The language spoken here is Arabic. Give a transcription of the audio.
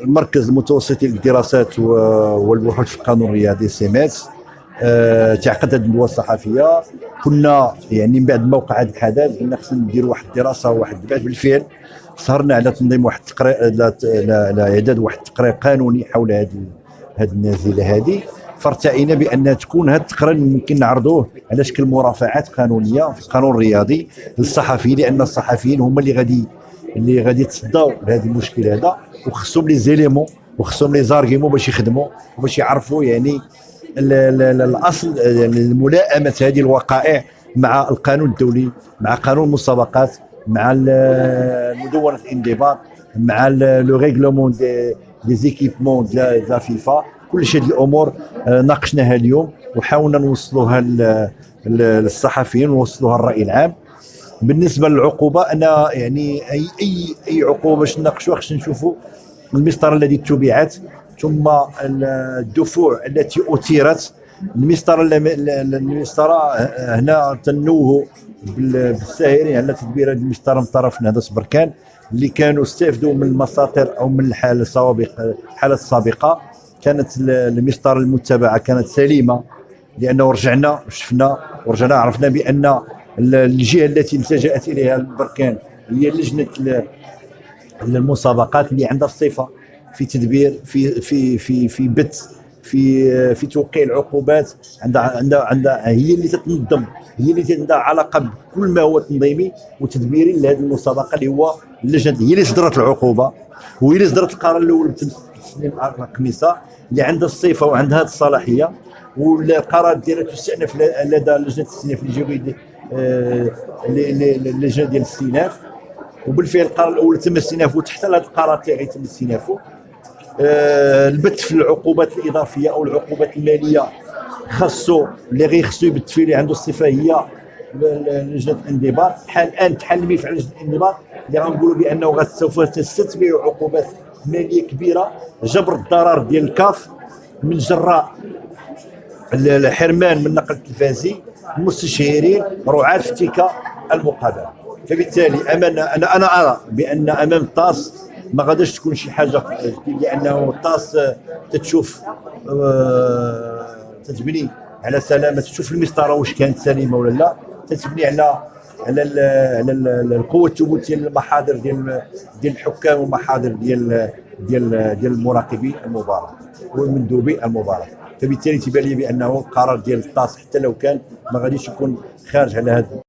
المركز المتوسطي للدراسات والبحوث في القانون الرياضي سيميت تعقد هذه الندوه الصحفيه. كنا يعني من بعد ما وقع هذا الحدث قلنا خصنا نديروا واحد الدراسه وواحد البحث. بالفعل سهرنا على تنظيم واحد التقرير، على اعداد واحد التقرير قانوني حول هذه النازله هذه. فارتئينا بان تكون هذا التقرير ممكن نعرضوه على شكل مرافعات قانونيه في القانون الرياضي للصحفيين، لان الصحفيين هما اللي غادي يتصداو لهذا المشكل هذا، وخصهم لي زيليمون وخصهم لي زارغيمون باش يخدموا وباش يعرفوا يعني الاصل ملائمه هذه الوقائع مع القانون الدولي، مع قانون المسابقات، مع مدونه الانضباط، مع لو ريغلومون دي زيكيبمون لا فيفا. كل شيء هذه الامور ناقشناها اليوم وحاولنا نوصلوها للصحفيين ونوصلوها للراي العام. بالنسبه للعقوبه، انا يعني اي عقوبه باش نناقشوها خصنا نشوفوا المسطره التي اتبعت، ثم الدفوع التي اثيرت. المسطره هنا تنوه بالسائرين على تدبير هذه المسطره من طرف نهضه بركان اللي كانوا استفدوا من المساطر او من الحالات السابقه. كانت المسطره المتبعه كانت سليمه، لانه رجعنا شفنا ورجعنا عرفنا بان الجهه التي التجأت اليها بركان هي لجنه المسابقات اللي عندها الصفه في تدبير في بث في توقيع العقوبات. عندها هي اللي تتنظم، هي اللي عندها علاقه بكل ما هو تنظيمي وتدبيري لهذه المسابقه، اللي هو اللجنه هي اللي صدرت العقوبه وهي اللي صدرت القرار الاول بتسليم القميصه اللي عندها الصفه وعندها هذه الصلاحيه. والقرار ديالها تستأنف لدى لجنه التستئناف الجويدي، اللجنه ديال الاستئناف. وبالفعل القرار الاول تم استئنافه، تحت هذا القرار تاعي تم استئنافه. البت في العقوبات الاضافيه او العقوبات الماليه خاصو اللي خصو يبت فيه اللي عنده الصفه هي لجنه الانضباط. الان تحل الملف على لجنه الانضباط اللي غنقولوا بانه سوف تستتبع عقوبات ماليه كبيره، جبر الضرر ديال الكاف من جراء الحرمان من النقل التلفازي، المستشهرين، رعاة افتكاء المقابله. فبالتالي انا ارى بان امام الطاس ما غاداش تكون شي حاجه جديده، لانه الطاس تتشوف تتبني على سلامه، تشوف المسطره واش كانت سليمه ولا لا، تتبني على القوه الثبوتيه للمحاضر ديال الحكام ومحاضر ديال المراقبين المباراه والمندوبي المباراه. فبالتالي تبان لي بانه القرار ديال الطاس حتى لو كان ما غاديش يكون خارج على هذا